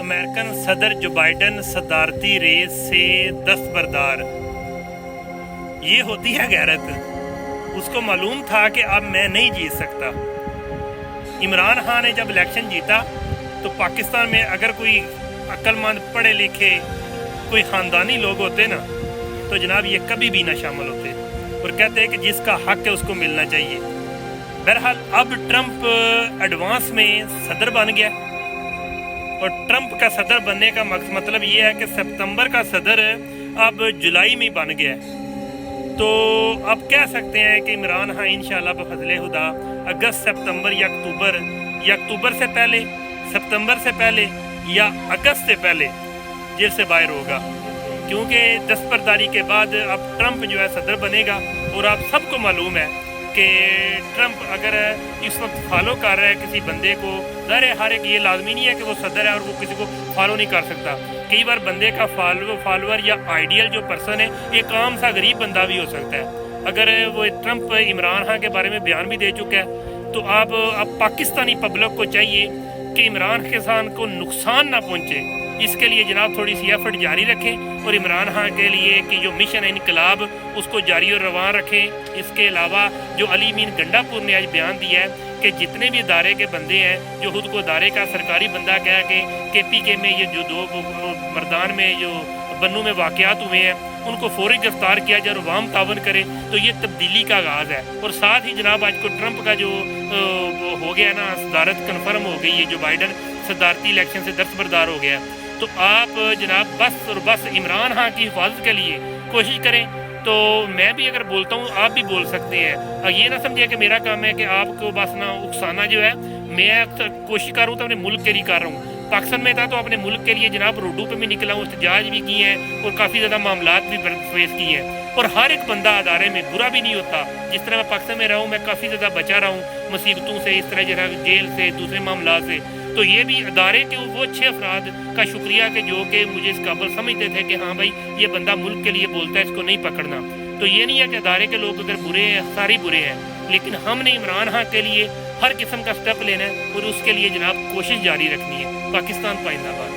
American सदर जो Biden सदारती race से दस्तबरदार। ये होती है गैरत। उसको मालूम था कि अब मैं नहीं जीत सकता। इमरान खान ने जब इलेक्शन जीता तो पाकिस्तान में अगर कोई अक्लमंद पढ़े लिखे कोई ख़ानदानी लोग होते ना तो जनाब ये कभी भी ना शामिल होते और कहते हैं कि जिसका हक है उसको मिलना चाहिए। बहरहाल अब ट्रंप एडवांस में सदर बन गया और ट्रंप का सदर बनने का मतलब ये है कि सितंबर का सदर अब जुलाई में बन गया है। तो अब कह सकते हैं कि इमरान खान इंशाल्लाह बफज़ले खुदा अगस्त सितंबर या अक्टूबर से पहले, सितंबर से पहले या अगस्त से पहले जेल से बाहर होगा, क्योंकि दस्तबरदारी के बाद अब ट्रंप जो है सदर बनेगा। और आप सबको मालूम है कि ट्रंप अगर इस वक्त फॉलो कर रहा है किसी बंदे को, ज़ाहिर है हर एक ये लाजमी नहीं है कि वो सदर है और वो किसी को फॉलो नहीं कर सकता। कई बार बंदे का फॉलोअर या आइडियल जो पर्सन है एक आम सा गरीब बंदा भी हो सकता है। अगर वो ट्रंप इमरान खान के बारे में बयान भी दे चुका है तो अब पाकिस्तानी पब्लिक को चाहिए कि इमरान खान को नुकसान ना पहुँचे। इसके लिए जनाब थोड़ी सी एफर्ट जारी रखें और इमरान खान के लिए कि जो मिशन है इनकलाब उसको जारी और रवान रखें। इसके अलावा जो अली मीन गंडापुर ने आज बयान दिया है कि जितने भी इदारे के बंदे हैं जो खुद को इदारे का सरकारी बंदा कह के KPK में ये जो दो मर्दान में जो बन्नू में वाक़यात हुए हैं उनको फौरी गिरफ्तार किया जाए और वाम तावन करे, तो ये तब्दीली का आगाज़ है। और साथ ही जनाब आज को ट्रंप का जो हो गया ना सदारत कन्फर्म हो गई है, जो बाइडन सदारती इलेक्शन से दस्तबरदार हो गया। तो आप जनाब बस और बस इमरान खान की हिफाजत के लिए कोशिश करें। तो मैं भी अगर बोलता हूँ आप भी बोल सकते हैं। ये ना समझिए कि मेरा काम है कि आपको बस ना उकसाना जो है, मैं कोशिश कर रहा हूँ तो अपने मुल्क के लिए कर रहा हूँ। पाकिस्तान में था तो अपने मुल्क के लिए जनाब रोडों पे भी निकला हूँ, एहतजाज भी किए हैं और काफ़ी ज़्यादा मामलात भी फेस किए हैं। और हर एक बंदा अदारे में बुरा भी नहीं होता। जिस तरह मैं पाकिस्तान में रहा हूँ मैं काफ़ी ज़्यादा बचा रहा हूँ मुसीबतों से, इस तरह जरा जेल से, दूसरे मामला से। तो ये भी अदारे के वो अच्छे अफराद का शुक्रिया कि जो कि मुझे इस काबिल समझते थे कि हाँ भाई ये बंदा मुल्क के लिए बोलता है, इसको नहीं पकड़ना। तो ये नहीं है कि अदारे के लोग अगर बुरे हैं सारे बुरे हैं, लेकिन हमने इमरान खान के लिए हर किस्म का स्टेप लेना है और उसके लिए जनाब कोशिश जारी रखनी है। पाकिस्तान पाइंदाबाद।